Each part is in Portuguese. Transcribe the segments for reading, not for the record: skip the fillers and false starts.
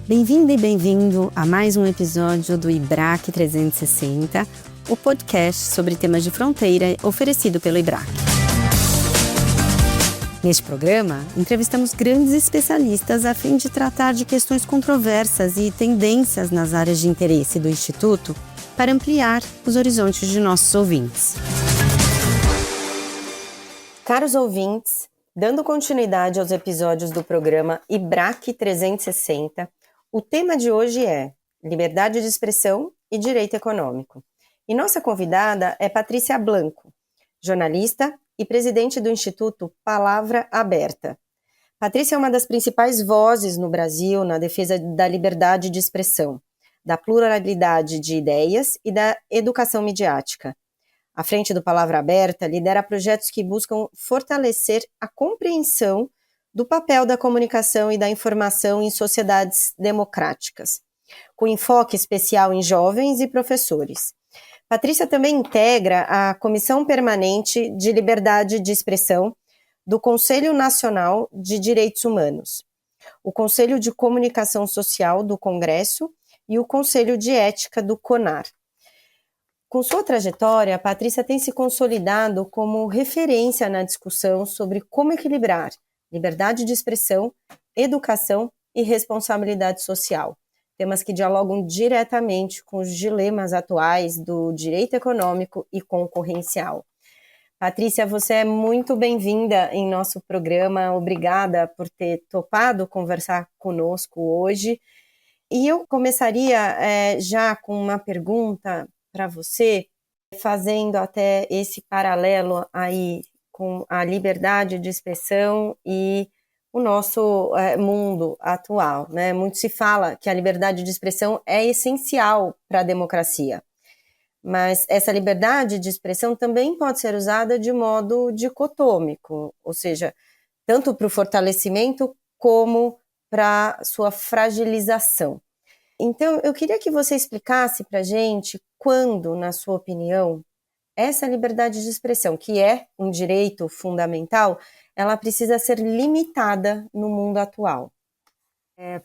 Bem-vinda e bem-vindo a mais um episódio do IBRAC 360, o podcast sobre temas de fronteira oferecido pelo IBRAC. Neste programa, entrevistamos grandes especialistas a fim de tratar de questões controversas e tendências nas áreas de interesse do Instituto para ampliar os horizontes de nossos ouvintes. Caros ouvintes, dando continuidade aos episódios do programa IBRAC 360, o tema de hoje é Liberdade de Expressão e Direito Econômico. E nossa convidada é Patrícia Blanco, jornalista e presidente do Instituto Palavra Aberta. Patrícia é uma das principais vozes no Brasil na defesa da liberdade de expressão, da pluralidade de ideias e da educação midiática. À frente do Palavra Aberta, lidera projetos que buscam fortalecer a compreensão do papel da comunicação e da informação em sociedades democráticas, com enfoque especial em jovens e professores. Patrícia também integra a Comissão Permanente de Liberdade de Expressão do Conselho Nacional de Direitos Humanos, o Conselho de Comunicação Social do Congresso e o Conselho de Ética do CONAR. Com sua trajetória, a Patrícia tem se consolidado como referência na discussão sobre como equilibrar liberdade de expressão, educação e responsabilidade social, temas que dialogam diretamente com os dilemas atuais do direito econômico e concorrencial. Patrícia, você é muito bem-vinda em nosso programa, obrigada por ter topado conversar conosco hoje. E eu começaria já com uma pergunta para você, fazendo até esse paralelo aí com a liberdade de expressão e o nosso mundo atual, né? Muito se fala que a liberdade de expressão é essencial para a democracia, mas essa liberdade de expressão também pode ser usada de modo dicotômico, ou seja, tanto para o fortalecimento como para sua fragilização. Então, eu queria que você explicasse para a gente quando, na sua opinião, essa liberdade de expressão, que é um direito fundamental, ela precisa ser limitada no mundo atual.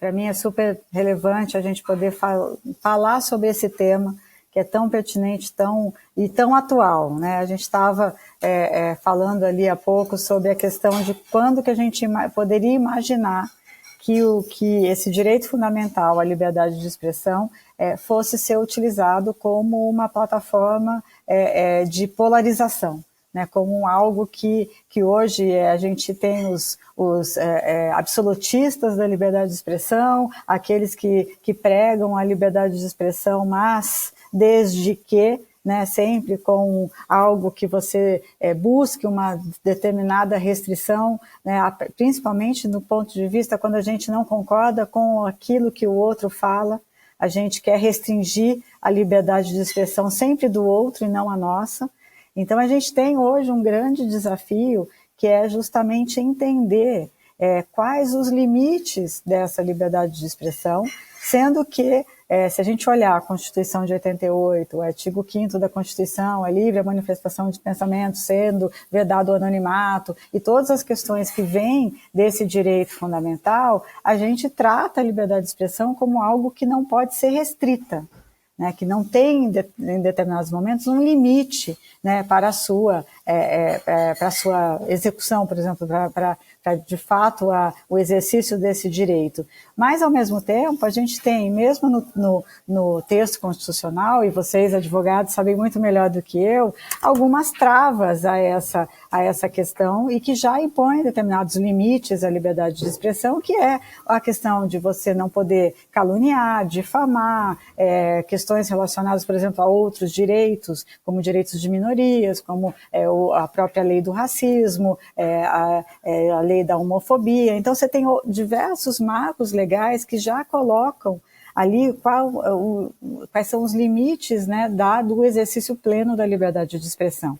Para mim é super relevante a gente poder falar sobre esse tema, que é tão pertinente e tão atual, né? A gente estava falando ali há pouco sobre a questão de quando que a gente poderia imaginar que esse direito fundamental à liberdade de expressão fosse ser utilizado como uma plataforma de polarização, né, como algo que hoje a gente tem os absolutistas da liberdade de expressão, aqueles que pregam a liberdade de expressão, mas desde que, né, sempre com algo que você busque uma determinada restrição, né, principalmente no ponto de vista quando a gente não concorda com aquilo que o outro fala, a gente quer restringir a liberdade de expressão sempre do outro e não a nossa. Então a gente tem hoje um grande desafio que é justamente entender quais os limites dessa liberdade de expressão, sendo que se a gente olhar a Constituição de 88, o artigo 5º da Constituição, é livre a manifestação de pensamento, sendo vedado o anonimato, e todas as questões que vêm desse direito fundamental, a gente trata a liberdade de expressão como algo que não pode ser restrita, né, que não tem, em determinados momentos, um limite, né, para a sua execução, por exemplo, para de fato o exercício desse direito. Mas, ao mesmo tempo, a gente tem, mesmo no texto constitucional, e vocês, advogados, sabem muito melhor do que eu, algumas travas a essa questão e que já impõem determinados limites à liberdade de expressão, que é a questão de você não poder caluniar, difamar, questões relacionadas, por exemplo, a outros direitos, como direitos de minorias, como a própria lei do racismo, a lei da homofobia. Então, você tem diversos marcos legais que já colocam ali quais são os limites, né, dado o exercício pleno da liberdade de expressão.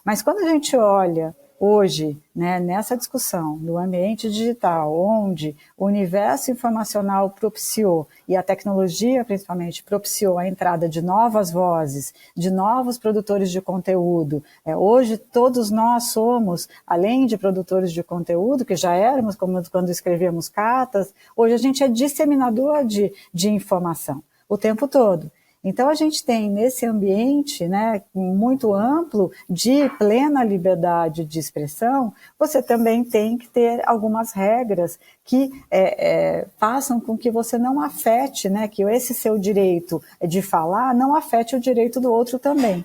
Mas quando a gente olha hoje, né, nessa discussão do ambiente digital, onde o universo informacional propiciou, e a tecnologia principalmente propiciou a entrada de novas vozes, de novos produtores de conteúdo. Hoje todos nós somos, além de produtores de conteúdo, que já éramos quando escrevíamos cartas, hoje a gente é disseminador de informação o tempo todo. Então, a gente tem nesse ambiente, né, muito amplo, de plena liberdade de expressão, você também tem que ter algumas regras que façam com que você não afete, né, que esse seu direito de falar não afete o direito do outro também.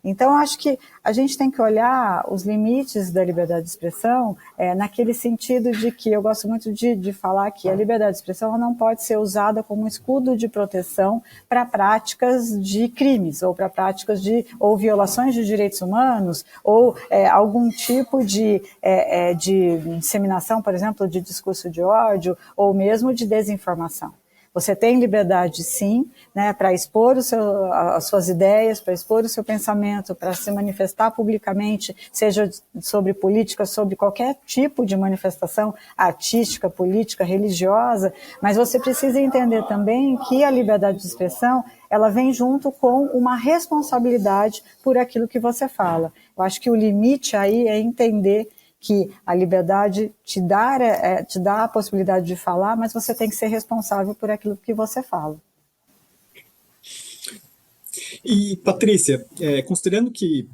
Então, acho que a gente tem que olhar os limites da liberdade de expressão naquele sentido de que eu gosto muito de falar que a liberdade de expressão não pode ser usada como um escudo de proteção para práticas de crimes, ou para práticas ou violações de direitos humanos, ou algum tipo de disseminação, por exemplo, de discurso de ódio, ou mesmo de desinformação. Você tem liberdade, sim, né, para expor as suas ideias, para expor o seu pensamento, para se manifestar publicamente, seja sobre política, sobre qualquer tipo de manifestação artística, política, religiosa, mas você precisa entender também que a liberdade de expressão, ela vem junto com uma responsabilidade por aquilo que você fala. Eu acho que o limite aí é entender que a liberdade te dá a possibilidade de falar, mas você tem que ser responsável por aquilo que você fala. E, Patrícia, considerando que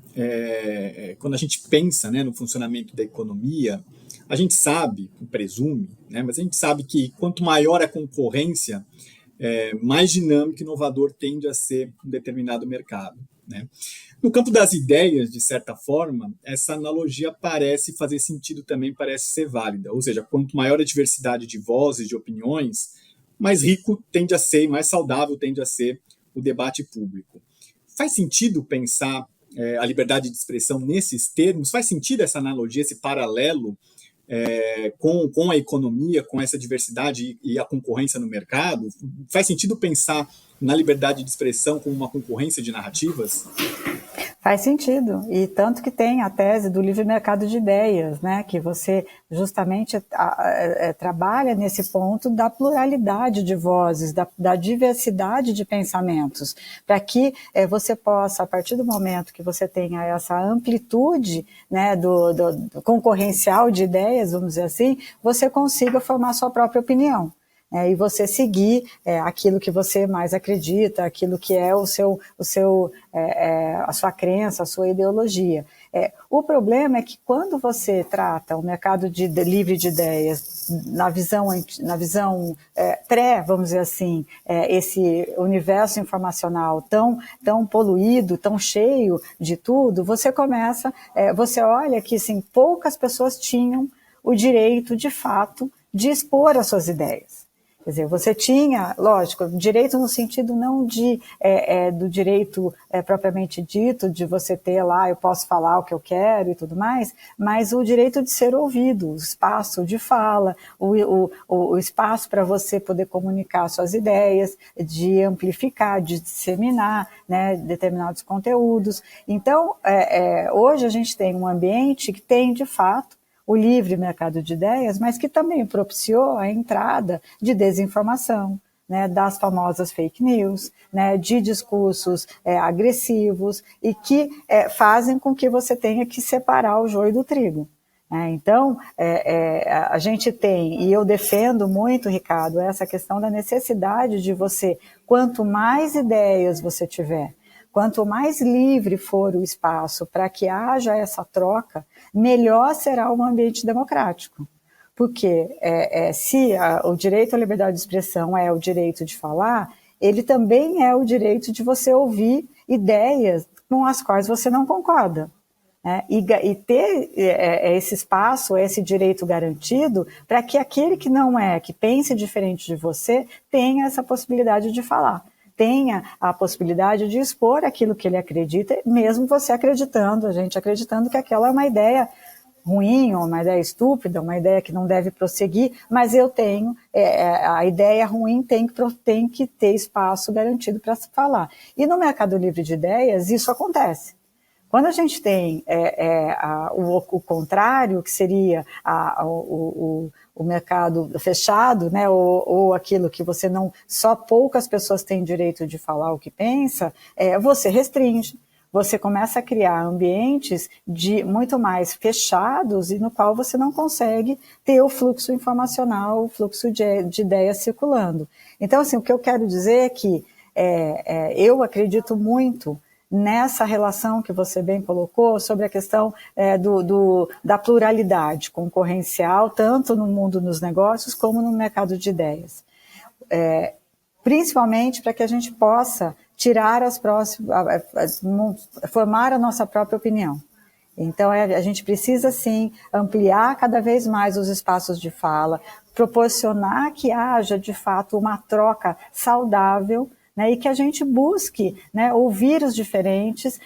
quando a gente pensa, né, no funcionamento da economia, a gente sabe, presume, né, mas a gente sabe que quanto maior a concorrência, mais dinâmico e inovador tende a ser um determinado mercado, né? No campo das ideias, de certa forma, essa analogia parece fazer sentido também, parece ser válida. Ou seja, quanto maior a diversidade de vozes, de opiniões, mais rico tende a ser e mais saudável tende a ser o debate público. Faz sentido pensar a liberdade de expressão nesses termos? Faz sentido essa analogia, esse paralelo com a economia, com essa diversidade e a concorrência no mercado? Faz sentido pensar na liberdade de expressão como uma concorrência de narrativas? Faz sentido, e tanto que tem a tese do livre mercado de ideias, né, que você justamente trabalha nesse ponto da pluralidade de vozes, da diversidade de pensamentos, para que você possa, a partir do momento que você tenha essa amplitude, né, do concorrencial de ideias, vamos dizer assim, você consiga formar sua própria opinião. E você seguir aquilo que você mais acredita, aquilo que é a sua crença, a sua ideologia. O problema é que quando você trata o mercado livre de ideias na visão vamos dizer assim, esse universo informacional tão poluído, tão cheio de tudo, você olha que assim, poucas pessoas tinham o direito, de fato, de expor as suas ideias. Quer dizer, você tinha, lógico, direito no sentido não do direito propriamente dito, de você ter lá, eu posso falar o que eu quero e tudo mais, mas o direito de ser ouvido, o espaço de fala, o espaço para você poder comunicar suas ideias, de amplificar, de disseminar, né, determinados conteúdos. Então, hoje a gente tem um ambiente que tem, de fato, o livre mercado de ideias, mas que também propiciou a entrada de desinformação, né, das famosas fake news, né, de discursos agressivos e que fazem com que você tenha que separar o joio do trigo. Então, a gente tem, e eu defendo muito, Ricardo, essa questão da necessidade de você, quanto mais ideias você tiver, quanto mais livre for o espaço para que haja essa troca, melhor será um ambiente democrático. Porque se o direito à liberdade de expressão é o direito de falar, ele também é o direito de você ouvir ideias com as quais você não concorda. E ter esse espaço, esse direito garantido, para que aquele que pense diferente de você, tenha essa possibilidade de falar. Tenha a possibilidade de expor aquilo que ele acredita, mesmo você acreditando, a gente acreditando que aquela é uma ideia ruim, ou uma ideia estúpida, uma ideia que não deve prosseguir, mas eu tenho, a ideia ruim tem que ter espaço garantido para se falar. E no mercado livre de ideias, isso acontece. Quando a gente tem o contrário, que seria o mercado fechado, né, ou aquilo que você não, só poucas pessoas têm direito de falar o que pensa, você restringe. Você começa a criar ambientes muito mais fechados e no qual você não consegue ter o fluxo informacional, o fluxo de ideias circulando. Então, assim, o que eu quero dizer é que eu acredito muito nessa relação que você bem colocou sobre a questão da pluralidade concorrencial, tanto no mundo dos negócios como no mercado de ideias. Principalmente para que a gente possa tirar formar a nossa própria opinião. Então, a gente precisa, sim, ampliar cada vez mais os espaços de fala, proporcionar que haja, de fato, uma troca saudável, né, e que a gente busque, né, ouvir os diferentes,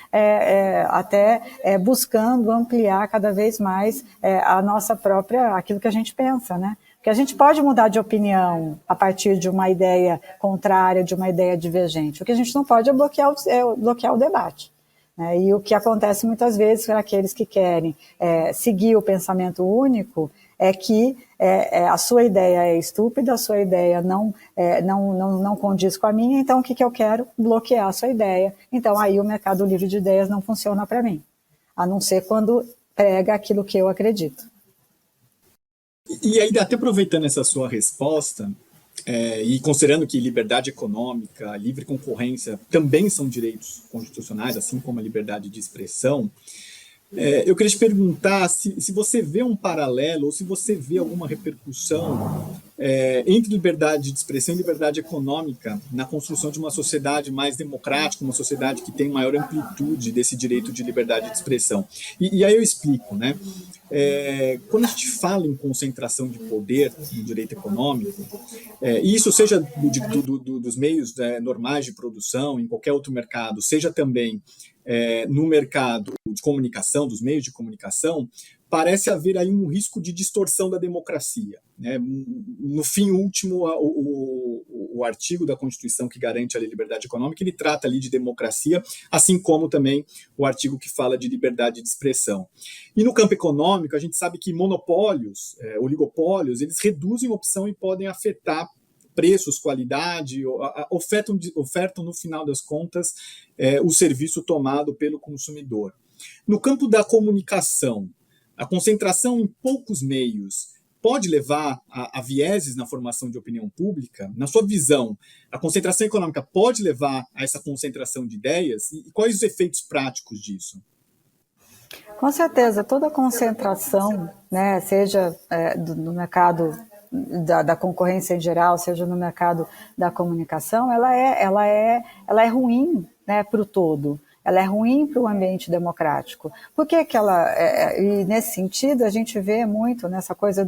até buscando ampliar cada vez mais a nossa própria, aquilo que a gente pensa, né? Porque a gente pode mudar de opinião a partir de uma ideia contrária, de uma ideia divergente. O que a gente não pode é bloquear o debate. Né? E o que acontece muitas vezes para aqueles que querem seguir o pensamento único é que a sua ideia é estúpida, a sua ideia não condiz com a minha, então o que eu quero? Bloquear a sua ideia. Então aí o mercado livre de ideias não funciona para mim, a não ser quando prega aquilo que eu acredito. E aí, até aproveitando essa sua resposta, e considerando que liberdade econômica, livre concorrência também são direitos constitucionais, assim como a liberdade de expressão, eu queria te perguntar se você vê um paralelo ou se você vê alguma repercussão entre liberdade de expressão e liberdade econômica na construção de uma sociedade mais democrática, uma sociedade que tem maior amplitude desse direito de liberdade de expressão. E aí eu explico, né? Quando a gente fala em concentração de poder no direito econômico, e isso seja dos meios normais de produção, em qualquer outro mercado, seja também no mercado de comunicação, dos meios de comunicação, parece haver aí um risco de distorção da democracia. Né? No fim último, o artigo da Constituição que garante a liberdade econômica, ele trata ali de democracia, assim como também o artigo que fala de liberdade de expressão. E no campo econômico, a gente sabe que monopólios, oligopólios, eles reduzem a opção e podem afetar preços, qualidade, ofertam no final das contas o serviço tomado pelo consumidor. No campo da comunicação, a concentração em poucos meios pode levar a vieses na formação de opinião pública? Na sua visão, a concentração econômica pode levar a essa concentração de ideias? E quais os efeitos práticos disso? Com certeza, toda concentração, né, seja no mercado da concorrência em geral, seja no mercado da comunicação, ela é ruim, né, para o todo. Ela é ruim para o ambiente democrático. Por que e nesse sentido, a gente vê muito nessa coisa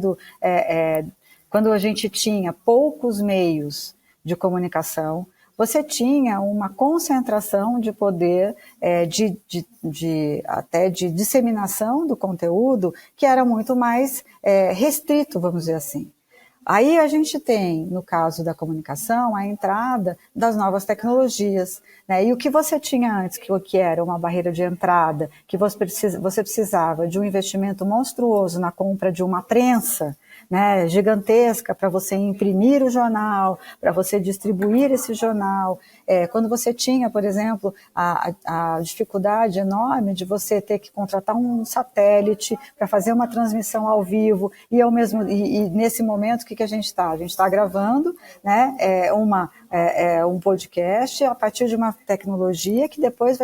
quando a gente tinha poucos meios de comunicação, você tinha uma concentração de poder, até de disseminação do conteúdo, que era muito mais restrito, vamos dizer assim. Aí a gente tem, no caso da comunicação, a entrada das novas tecnologias, né? E o que você tinha antes, que era uma barreira de entrada, que você precisava de um investimento monstruoso na compra de uma prensa, né, gigantesca para você imprimir o jornal, para você distribuir esse jornal. Quando você tinha, por exemplo, a dificuldade enorme de você ter que contratar um satélite para fazer uma transmissão ao vivo, e nesse momento o que a gente está? A gente está gravando, né, um podcast a partir de uma tecnologia que depois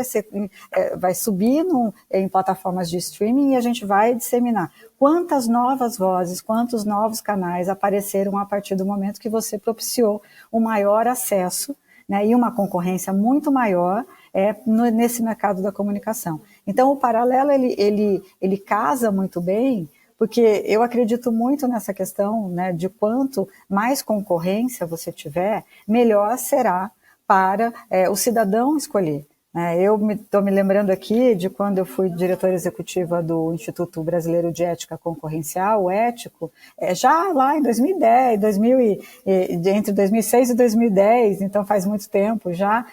vai subir em plataformas de streaming e a gente vai disseminar. Quantas novas vozes, quantos novos canais apareceram a partir do momento que você propiciou um maior acesso, né, e uma concorrência muito maior nesse mercado da comunicação. Então, o paralelo, ele casa muito bem, porque eu acredito muito nessa questão, né, de quanto mais concorrência você tiver, melhor será para o cidadão escolher. Eu estou me lembrando aqui de quando eu fui diretora executiva do Instituto Brasileiro de Ética Concorrencial, o Ético, já lá em 2010, entre 2006 e 2010, então faz muito tempo já,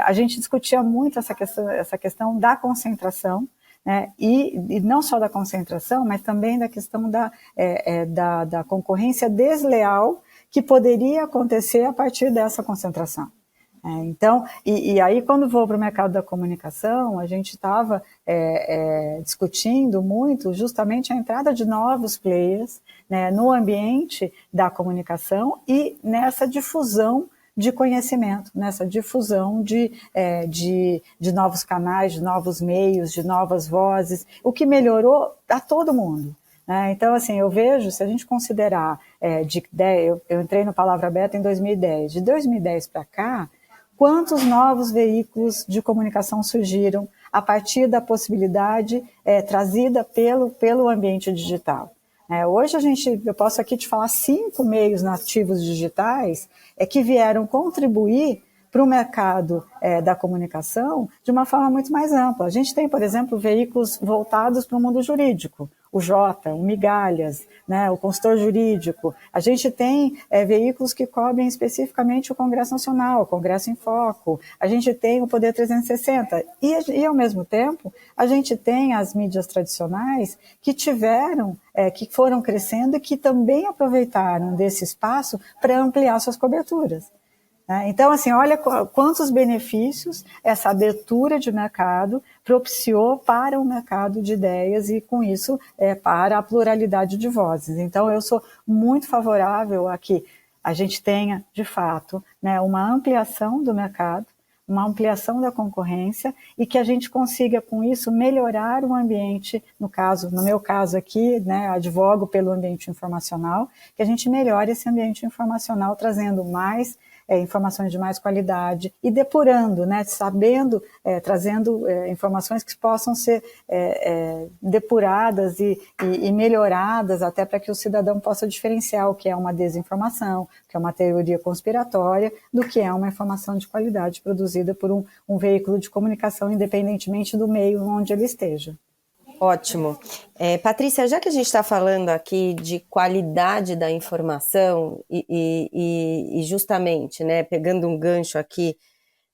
a gente discutia muito essa questão da concentração, né? E não só da concentração, mas também da questão da concorrência desleal que poderia acontecer a partir dessa concentração. Então, e aí quando vou para o mercado da comunicação, a gente estava discutindo muito justamente a entrada de novos players, né, no ambiente da comunicação e nessa difusão de conhecimento, nessa difusão de novos canais, de novos meios, de novas vozes, o que melhorou a todo mundo. Então, assim, eu vejo, se a gente considerar, eu entrei no Palavra Aberta em 2010, de 2010 para cá, quantos novos veículos de comunicação surgiram a partir da possibilidade trazida pelo ambiente digital. Hoje eu posso aqui te falar 5 meios nativos digitais que vieram contribuir para o mercado da comunicação de uma forma muito mais ampla. A gente tem, por exemplo, veículos voltados para o mundo jurídico, o Jota, o Migalhas, né, o consultor jurídico. A gente tem veículos que cobrem especificamente o Congresso Nacional, o Congresso em Foco. A gente tem o Poder 360 e ao mesmo tempo, a gente tem as mídias tradicionais que que foram crescendo e que também aproveitaram desse espaço para ampliar suas coberturas. Então, assim, olha quantos benefícios essa abertura de mercado propiciou para o mercado de ideias e, com isso, para a pluralidade de vozes. Então, eu sou muito favorável a que a gente tenha, de fato, né, uma ampliação do mercado, uma ampliação da concorrência e que a gente consiga, com isso, melhorar o ambiente, no meu caso aqui, né, advogo pelo ambiente informacional, que a gente melhore esse ambiente informacional trazendo mais informações de mais qualidade e depurando, né, trazendo informações que possam ser depuradas e melhoradas até para que o cidadão possa diferenciar o que é uma desinformação, o que é uma teoria conspiratória, do que é uma informação de qualidade produzida por um veículo de comunicação, independentemente do meio onde ele esteja. Ótimo. Patrícia, já que a gente está falando aqui de qualidade da informação e justamente, né, pegando um gancho aqui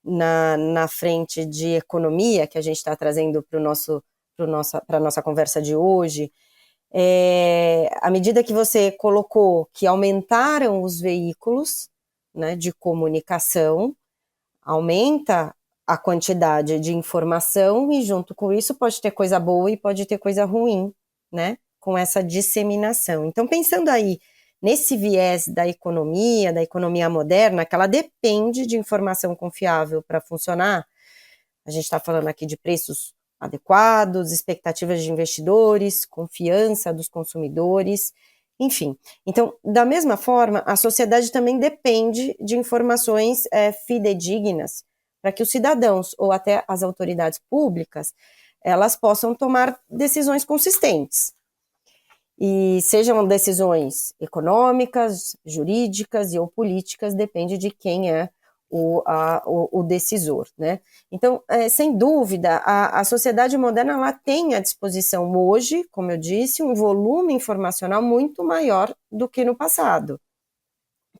na frente de economia que a gente está trazendo para a nossa conversa de hoje, à medida que você colocou que aumentaram os veículos, né, de comunicação, aumenta a quantidade de informação e junto com isso pode ter coisa boa e pode ter coisa ruim, né, com essa disseminação. Então, pensando aí nesse viés da economia moderna, que ela depende de informação confiável para funcionar, a gente está falando aqui de preços adequados, expectativas de investidores, confiança dos consumidores, enfim. Então, da mesma forma, a sociedade também depende de informações fidedignas, para que os cidadãos ou até as autoridades públicas, elas possam tomar decisões consistentes. E sejam decisões econômicas, jurídicas ou políticas, depende de quem é o decisor, né? Então, sem dúvida, a sociedade moderna ela tem à disposição hoje, como eu disse, um volume informacional muito maior do que no passado.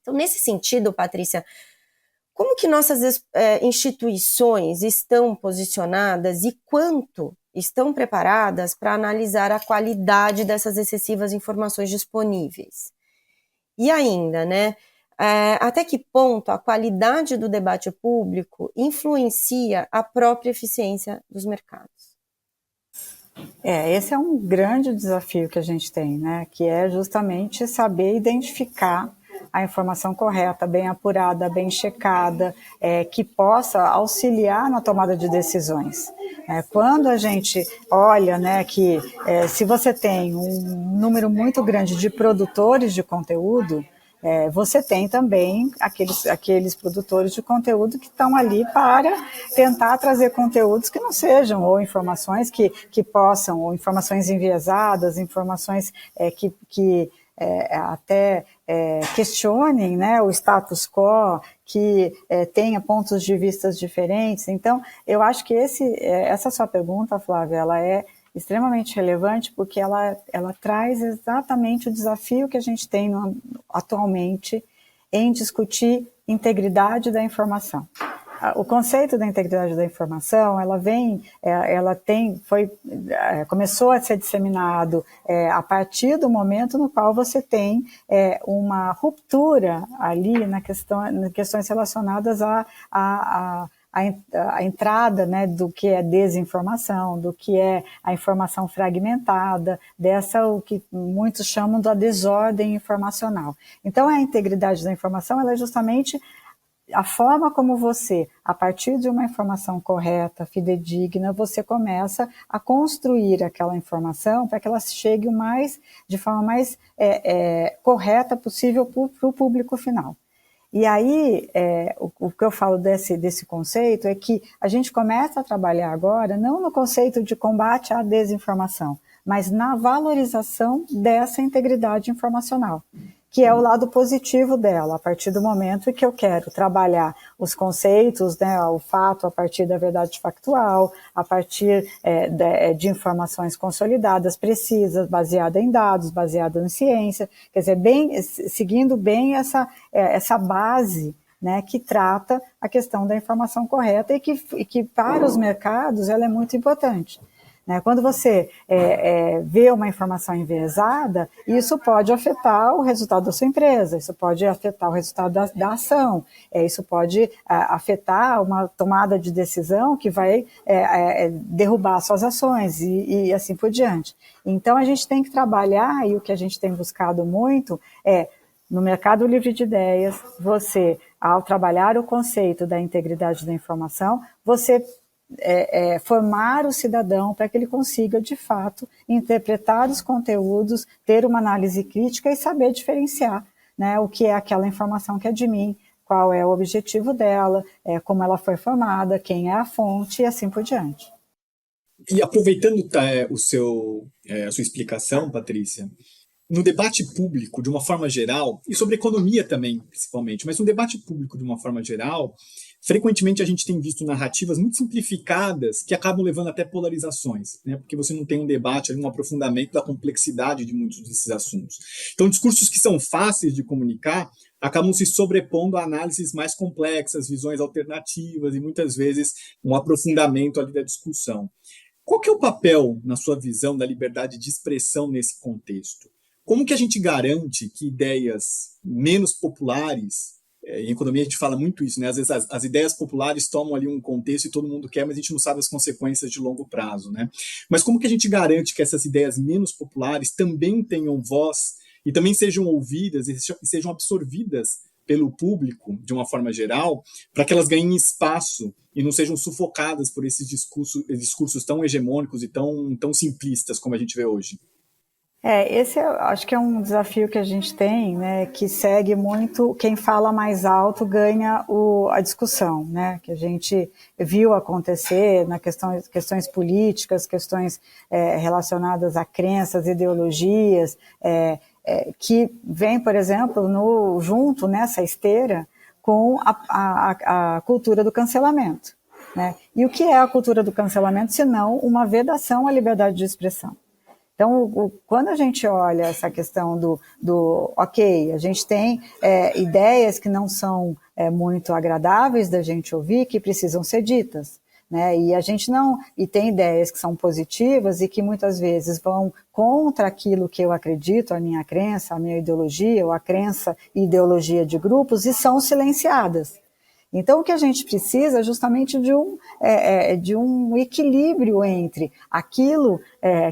Então, nesse sentido, Patrícia, como que nossas instituições estão posicionadas e quanto estão preparadas para analisar a qualidade dessas excessivas informações disponíveis? E ainda, né, até que ponto a qualidade do debate público influencia a própria eficiência dos mercados? Esse é um grande desafio que a gente tem, né, que é justamente saber identificar a informação correta, bem apurada, bem checada, que possa auxiliar na tomada de decisões. Quando a gente olha, né, que se você tem um número muito grande de produtores de conteúdo, você tem também aqueles produtores de conteúdo que estão ali para tentar trazer conteúdos que não sejam, ou informações que possam, ou informações enviesadas, informações que até questionem, né, o status quo, que tenha pontos de vista diferentes. Então, eu acho que essa sua pergunta, Flávia, ela é extremamente relevante porque ela traz exatamente o desafio que a gente tem atualmente em discutir integridade da informação. O conceito da integridade da informação, começou a ser disseminado a partir do momento no qual você tem uma ruptura ali nas questões relacionadas à entrada, né, do que é desinformação, do que é a informação fragmentada, o que muitos chamam da desordem informacional. Então, a integridade da informação ela é justamente a forma como você, a partir de uma informação correta, fidedigna, você começa a construir aquela informação para que ela chegue de forma mais correta possível para o público final. E aí, o que eu falo desse conceito é que a gente começa a trabalhar agora não no conceito de combate à desinformação, mas na valorização dessa integridade informacional, que é o lado positivo dela, a partir do momento em que eu quero trabalhar os conceitos, né, o fato a partir da verdade factual, a partir de informações consolidadas, precisas, baseadas em dados, baseadas em ciência, quer dizer, seguindo bem essa base, né, que trata a questão da informação correta e que para os mercados ela é muito importante. Quando você vê uma informação enviesada, isso pode afetar o resultado da sua empresa, isso pode afetar o resultado da ação, isso pode afetar uma tomada de decisão que vai derrubar suas ações e assim por diante. Então, a gente tem que trabalhar, e o que a gente tem buscado muito no mercado livre de ideias, você, ao trabalhar o conceito da integridade da informação, você formar o cidadão para que ele consiga, de fato, interpretar os conteúdos, ter uma análise crítica e saber diferenciar, né, o que é aquela informação que é de mim, qual é o objetivo dela, como ela foi formada, quem é a fonte e assim por diante. E aproveitando a sua explicação, Patrícia, no debate público, de uma forma geral, e sobre economia também, principalmente, mas no debate público, de uma forma geral, frequentemente a gente tem visto narrativas muito simplificadas que acabam levando até polarizações, né? Porque você não tem um debate, um aprofundamento da complexidade de muitos desses assuntos. Então, discursos que são fáceis de comunicar acabam se sobrepondo a análises mais complexas, visões alternativas e muitas vezes um aprofundamento ali da discussão. Qual que é o papel, na sua visão, da liberdade de expressão nesse contexto? Como que a gente garante que ideias menos populares, em economia a gente fala muito isso, né? Às vezes as ideias populares tomam ali um contexto e todo mundo quer, mas a gente não sabe as consequências de longo prazo, né? Mas como que a gente garante que essas ideias menos populares também tenham voz e também sejam ouvidas e sejam absorvidas pelo público, de uma forma geral, para que elas ganhem espaço e não sejam sufocadas por esses discursos tão hegemônicos e tão simplistas como a gente vê hoje? Esse acho que é um desafio que a gente tem, né, que segue muito, quem fala mais alto ganha a discussão, né, que a gente viu acontecer na questões políticas, questões relacionadas a crenças, ideologias, que vem, por exemplo, junto nessa esteira com a cultura do cancelamento, né? E o que é a cultura do cancelamento, se não uma vedação à liberdade de expressão? Então, quando a gente olha essa questão ok, a gente tem ideias que não são muito agradáveis da gente ouvir, que precisam ser ditas, né? E tem ideias que são positivas e que muitas vezes vão contra aquilo que eu acredito, a minha crença, a minha ideologia, ou a crença e ideologia de grupos, e são silenciadas. Então, o que a gente precisa é justamente de um equilíbrio entre aquilo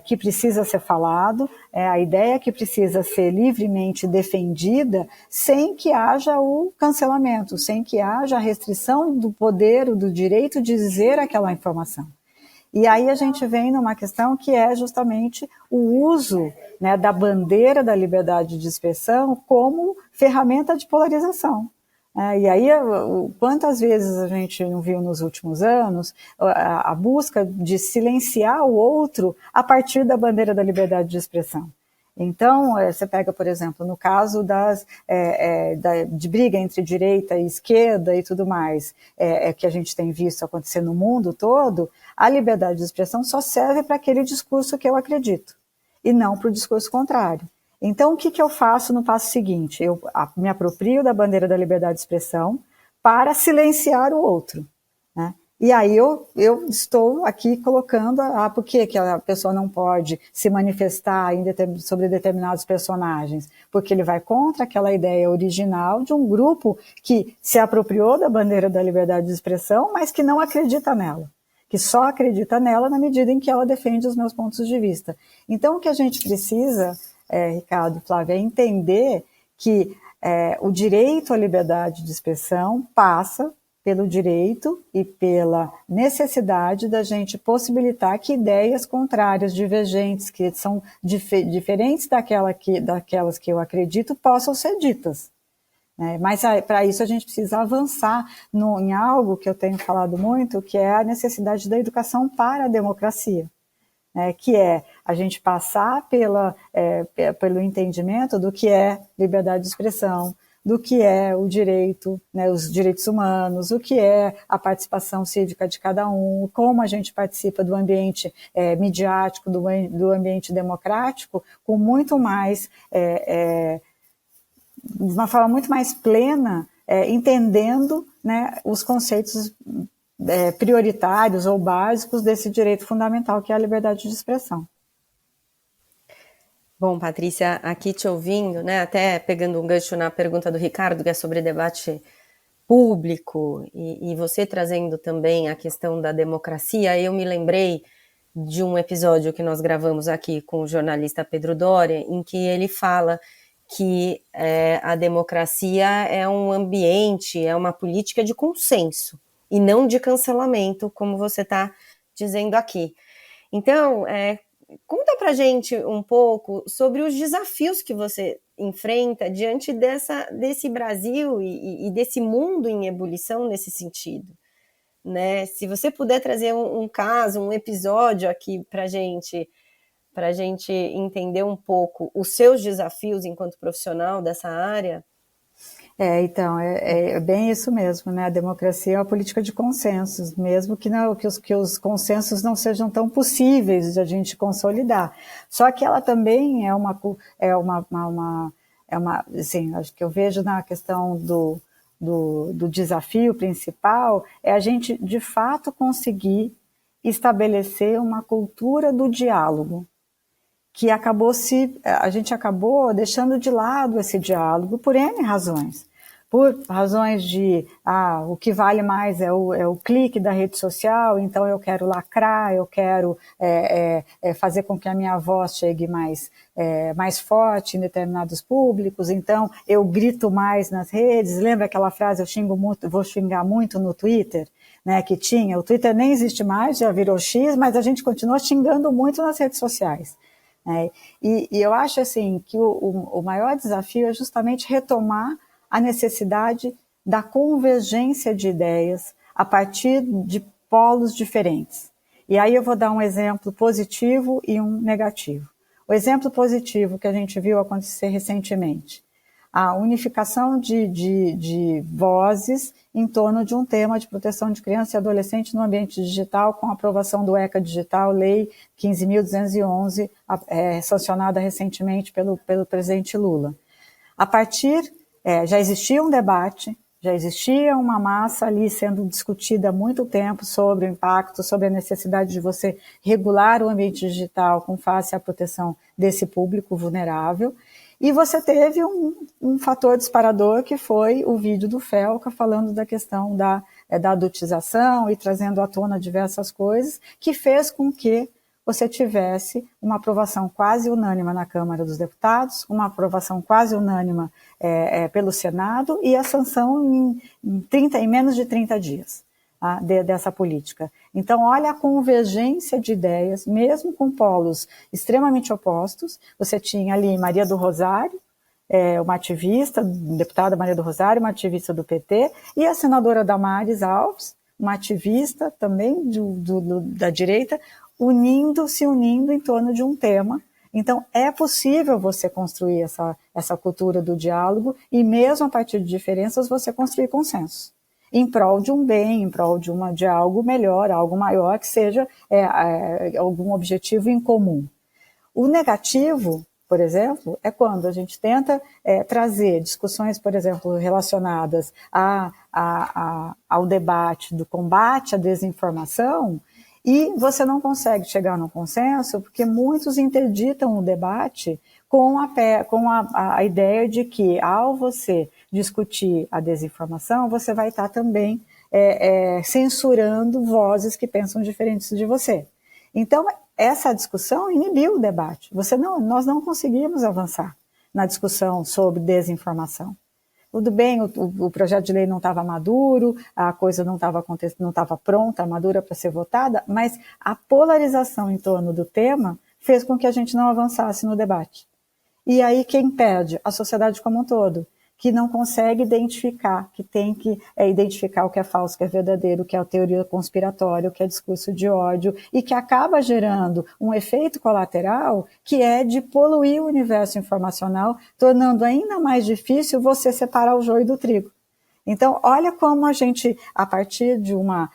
que precisa ser falado, a ideia que precisa ser livremente defendida, sem que haja o cancelamento, sem que haja a restrição do poder, do direito de dizer aquela informação. E aí a gente vem numa questão que é justamente o uso, né, da bandeira da liberdade de expressão como ferramenta de polarização. E aí, quantas vezes a gente não viu nos últimos anos a busca de silenciar o outro a partir da bandeira da liberdade de expressão? Então, você pega, por exemplo, no caso de briga entre direita e esquerda e tudo mais, que a gente tem visto acontecer no mundo todo, a liberdade de expressão só serve para aquele discurso que eu acredito, e não para o discurso contrário. Então, o que eu faço no passo seguinte? Eu me aproprio da bandeira da liberdade de expressão para silenciar o outro, né? E aí eu estou aqui colocando por que a pessoa não pode se manifestar sobre determinados personagens? Porque ele vai contra aquela ideia original de um grupo que se apropriou da bandeira da liberdade de expressão, mas que não acredita nela, que só acredita nela na medida em que ela defende os meus pontos de vista. Então o que a gente precisa, Ricardo, Flávia, é entender que o direito à liberdade de expressão passa pelo direito e pela necessidade da gente possibilitar que ideias contrárias, divergentes, que são diferentes daquelas que eu acredito, possam ser ditas. Mas para isso a gente precisa avançar em algo que eu tenho falado muito, que é a necessidade da educação para a democracia, que é a gente passar pelo entendimento do que é liberdade de expressão, do que é o direito, os direitos humanos, o que é a participação cívica de cada um, como a gente participa do ambiente midiático, do ambiente democrático, com muito mais, de uma forma muito mais plena, entendendo, os conceitos prioritários ou básicos desse direito fundamental que é a liberdade de expressão. Bom, Patrícia, aqui te ouvindo, até pegando um gancho na pergunta do Ricardo, que é sobre debate público, e você trazendo também a questão da democracia, eu me lembrei de um episódio que nós gravamos aqui com o jornalista Pedro Doria, em que ele fala que a democracia é um ambiente, é uma política de consenso, e não de cancelamento, como você está dizendo aqui. Então, conta pra gente um pouco sobre os desafios que você enfrenta diante desse Brasil e desse mundo em ebulição nesse sentido, Se você puder trazer um caso, um episódio aqui pra gente entender um pouco os seus desafios enquanto profissional dessa área. Então, é bem isso mesmo, A democracia é uma política de consensos, mesmo que os consensos não sejam tão possíveis de a gente consolidar. Só que ela também assim, acho que eu vejo na questão do desafio principal, é a gente, de fato, conseguir estabelecer uma cultura do diálogo, que a gente acabou deixando de lado esse diálogo por N razões. Por razões de, o que vale mais é o clique da rede social, então eu quero lacrar, eu quero fazer com que a minha voz chegue mais forte em determinados públicos, então eu grito mais nas redes. Lembra aquela frase, vou xingar muito no Twitter? Que tinha, o Twitter nem existe mais, já virou X, mas a gente continua xingando muito nas redes sociais. E eu acho assim que o maior desafio é justamente retomar a necessidade da convergência de ideias a partir de polos diferentes. E aí eu vou dar um exemplo positivo e um negativo. O exemplo positivo que a gente viu acontecer recentemente, a unificação de vozes em torno de um tema de proteção de criança e adolescente no ambiente digital, com a aprovação do ECA Digital, Lei 15.211, sancionada recentemente pelo presidente Lula. A partir, já existia um debate, já existia uma massa ali sendo discutida há muito tempo sobre o impacto, sobre a necessidade de você regular o ambiente digital com face à proteção desse público vulnerável. E você teve um fator disparador, que foi o vídeo do Felca falando da questão da adultização e trazendo à tona diversas coisas, que fez com que você tivesse uma aprovação quase unânime na Câmara dos Deputados, uma aprovação quase unânime pelo Senado e a sanção em menos de 30 dias dessa política. Então, olha a convergência de ideias, mesmo com polos extremamente opostos. Você tinha ali Maria do Rosário, uma ativista, deputada Maria do Rosário, uma ativista do PT, e a senadora Damares Alves, uma ativista também da direita, se unindo em torno de um tema, Então, é possível você construir essa cultura do diálogo e mesmo a partir de diferenças você construir consenso em prol de um bem, em prol de algo melhor, algo maior, que seja algum objetivo em comum. O negativo, por exemplo, é quando a gente tenta trazer discussões, por exemplo, relacionadas ao debate do combate à desinformação e você não consegue chegar num consenso porque muitos interditam o debate com a ideia de que, ao você discutir a desinformação, você vai estar também censurando vozes que pensam diferentes de você. Então, essa discussão inibiu o debate. Nós não conseguimos avançar na discussão sobre desinformação. Tudo bem, o projeto de lei não estava maduro, a coisa não estava pronta, madura para ser votada, mas a polarização em torno do tema fez com que a gente não avançasse no debate. E aí quem perde? A sociedade como um todo, que não consegue identificar, que tem que identificar o que é falso, o que é verdadeiro, o que é a teoria conspiratória, o que é discurso de ódio, e que acaba gerando um efeito colateral que é de poluir o universo informacional, tornando ainda mais difícil você separar o joio do trigo. Então, olha como a gente, a partir de uma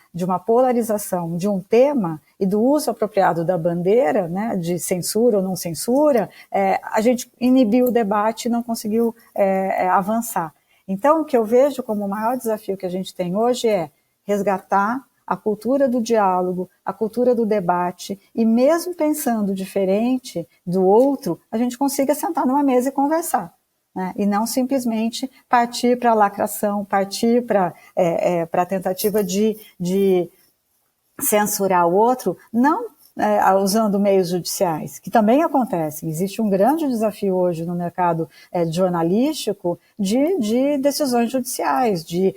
polarização de um tema e do uso apropriado da bandeira, né, de censura ou não censura, a gente inibiu o debate e não conseguiu avançar. Então, o que eu vejo como o maior desafio que a gente tem hoje é resgatar a cultura do diálogo, a cultura do debate, e mesmo pensando diferente do outro, a gente consiga sentar numa mesa e conversar. Né? E não simplesmente partir para a lacração, partir para a tentativa de censurar o outro, não usando meios judiciais, que também acontecem. Existe um grande desafio hoje no mercado jornalístico de decisões judiciais, de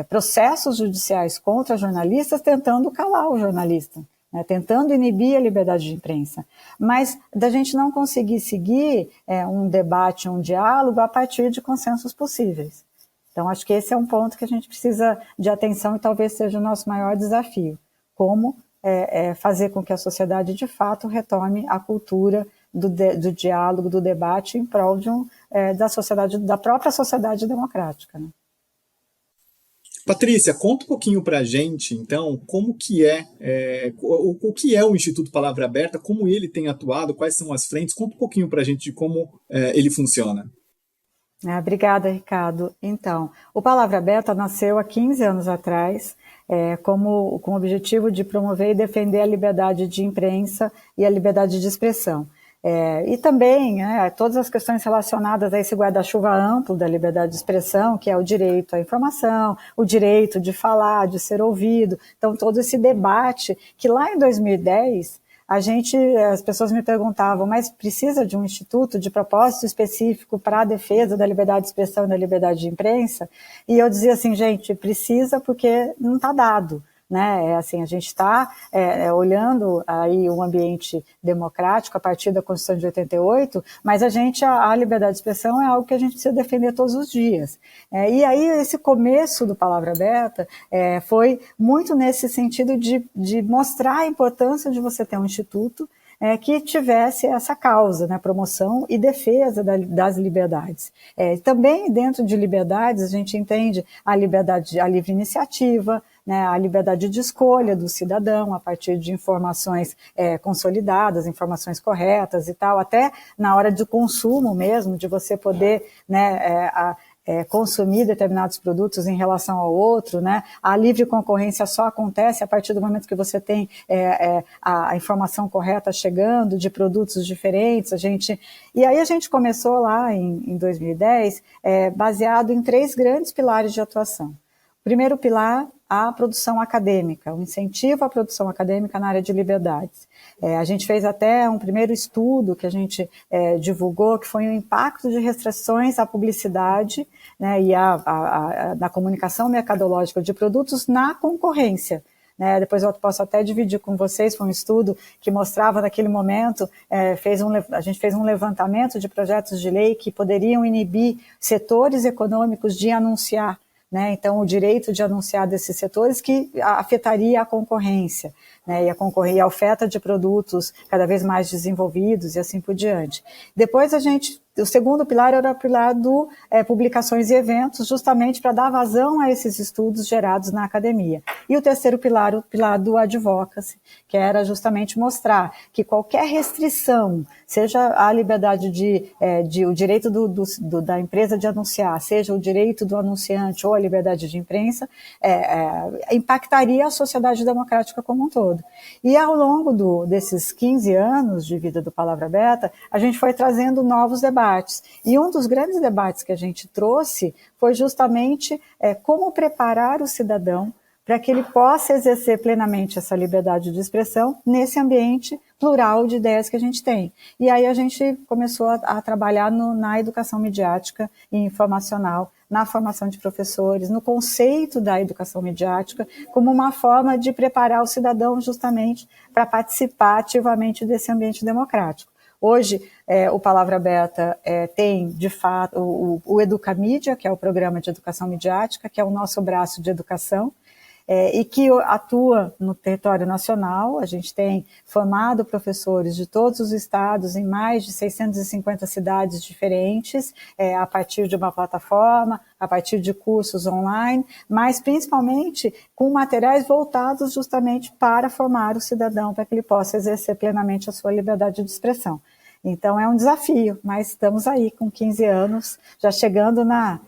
processos judiciais contra jornalistas tentando calar o jornalista. Tentando inibir a liberdade de imprensa, mas da gente não conseguir seguir um debate, um diálogo a partir de consensos possíveis. Então, acho que esse é um ponto que a gente precisa de atenção e talvez seja o nosso maior desafio. Como fazer com que a sociedade, de fato, retome a cultura do diálogo, do debate em prol da própria sociedade democrática, né? Patrícia, conta um pouquinho para a gente, então, como que o que é o Instituto Palavra Aberta, como ele tem atuado, quais são as frentes, conta um pouquinho para a gente de como ele funciona. Obrigada, Ricardo. Então, o Palavra Aberta nasceu há 15 anos atrás, com o objetivo de promover e defender a liberdade de imprensa e a liberdade de expressão. E também todas as questões relacionadas a esse guarda-chuva amplo da liberdade de expressão, que é o direito à informação, o direito de falar, de ser ouvido. Então, todo esse debate que lá em 2010, as pessoas me perguntavam, mas precisa de um instituto de propósito específico para a defesa da liberdade de expressão e da liberdade de imprensa? E eu dizia assim, gente, precisa porque não está dado. Né? A gente está olhando aí um ambiente democrático a partir da Constituição de 88, mas a liberdade de expressão é algo que a gente precisa defender todos os dias. E aí esse começo do Palavra Aberta foi muito nesse sentido de mostrar a importância de você ter um instituto que tivesse essa causa, né, promoção e defesa das liberdades. Também dentro de liberdades a gente entende a liberdade, a livre iniciativa, né, a liberdade de escolha do cidadão a partir de informações consolidadas, informações corretas e tal, até na hora do consumo mesmo, de você poder, né, consumir determinados produtos em relação ao outro, né? A livre concorrência só acontece a partir do momento que você tem a informação correta chegando de produtos diferentes. E aí a gente começou lá em 2010, baseado em 3 grandes pilares de atuação. O primeiro pilar, a produção acadêmica, o incentivo à produção acadêmica na área de liberdades. A gente fez até um primeiro estudo que a gente divulgou, que foi o impacto de restrições à publicidade, né, e na comunicação mercadológica de produtos na concorrência. Depois eu posso até dividir com vocês, foi um estudo que mostrava naquele momento, a gente fez um levantamento de projetos de lei que poderiam inibir setores econômicos de anunciar né? Então, o direito de anunciar desses setores que afetaria a concorrência, né? E a oferta de produtos cada vez mais desenvolvidos e assim por diante. Depois o segundo pilar era o pilar do publicações e eventos, justamente para dar vazão a esses estudos gerados na academia. E o terceiro pilar, o pilar do advocacy, que era justamente mostrar que qualquer restrição, seja a liberdade o direito da empresa de anunciar, seja o direito do anunciante ou a liberdade de imprensa, impactaria a sociedade democrática como um todo. E ao longo desses 15 anos de vida do Palavra Aberta, a gente foi trazendo novos debates. E um dos grandes debates que a gente trouxe foi justamente como preparar o cidadão para que ele possa exercer plenamente essa liberdade de expressão nesse ambiente plural de ideias que a gente tem. E aí a gente começou a trabalhar na educação midiática e informacional, na formação de professores, no conceito da educação midiática, como uma forma de preparar o cidadão justamente para participar ativamente desse ambiente democrático. Hoje, o Palavra Aberta tem, de fato, o Educamídia, que é o programa de educação midiática, que é o nosso braço de educação, e que atua no território nacional. A gente tem formado professores de todos os estados em mais de 650 cidades diferentes, a partir de uma plataforma, a partir de cursos online, mas principalmente com materiais voltados justamente para formar o cidadão, para que ele possa exercer plenamente a sua liberdade de expressão. Então é um desafio, mas estamos aí com 15 anos, já chegando na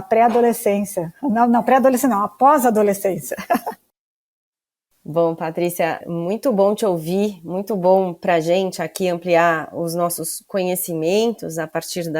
pré-adolescência. Não, pré-adolescência não, a pós-adolescência. Bom, Patrícia, muito bom te ouvir, muito bom para a gente aqui ampliar os nossos conhecimentos a partir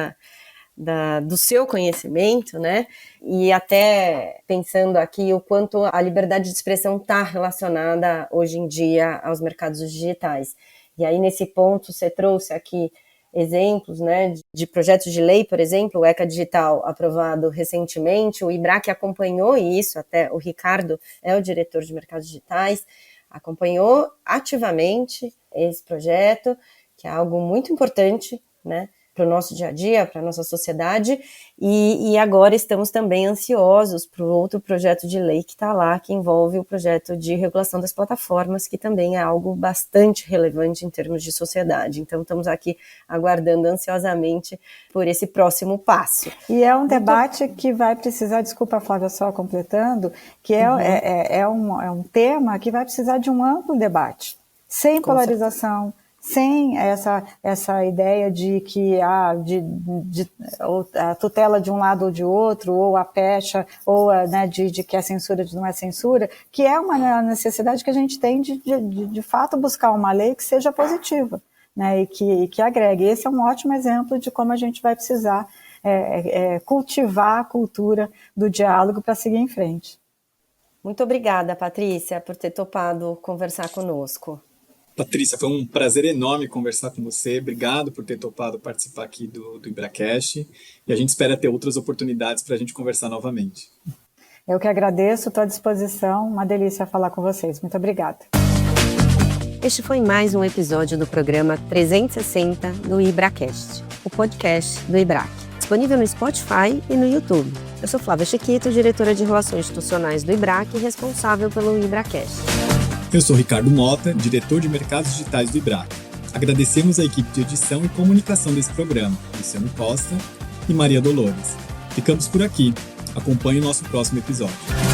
do seu conhecimento, né? E até pensando aqui o quanto a liberdade de expressão está relacionada hoje em dia aos mercados digitais. E aí, nesse ponto, você trouxe aqui exemplos, né, de projetos de lei, por exemplo, o ECA Digital aprovado recentemente, o IBRAC acompanhou isso, até o Ricardo é o diretor de mercados digitais, acompanhou ativamente esse projeto, que é algo muito importante, né, para o nosso dia a dia, para a nossa sociedade, e agora estamos também ansiosos para o outro projeto de lei que está lá, que envolve o projeto de regulação das plataformas, que também é algo bastante relevante em termos de sociedade. Então, estamos aqui aguardando ansiosamente por esse próximo passo. E é um debate que vai precisar, desculpa, Flávia, só completando, que é um tema que vai precisar de um amplo debate, sem polarização, sem essa ideia de que a tutela de um lado ou de outro, ou a pecha, ou de que a censura não é censura, que é uma necessidade que a gente tem de fato buscar uma lei que seja positiva, né, e que agregue. Esse é um ótimo exemplo de como a gente vai precisar cultivar a cultura do diálogo para seguir em frente. Muito obrigada, Patrícia, por ter topado conversar conosco. Patrícia, foi um prazer enorme conversar com você. Obrigado por ter topado participar aqui do IBRAcast. E a gente espera ter outras oportunidades para a gente conversar novamente. Eu que agradeço, estou à disposição. Uma delícia falar com vocês. Muito obrigada. Este foi mais um episódio do programa 360 do IBRAcast, o podcast do IBRAC, disponível no Spotify e no YouTube. Eu sou Flávia Chiquito, diretora de Relações Institucionais do IBRAC e responsável pelo IBRAcast. Eu sou Ricardo Mota, diretor de Mercados Digitais do IBRAC. Agradecemos a equipe de edição e comunicação desse programa, Luciano Costa e Maria Dolores. Ficamos por aqui. Acompanhe o nosso próximo episódio.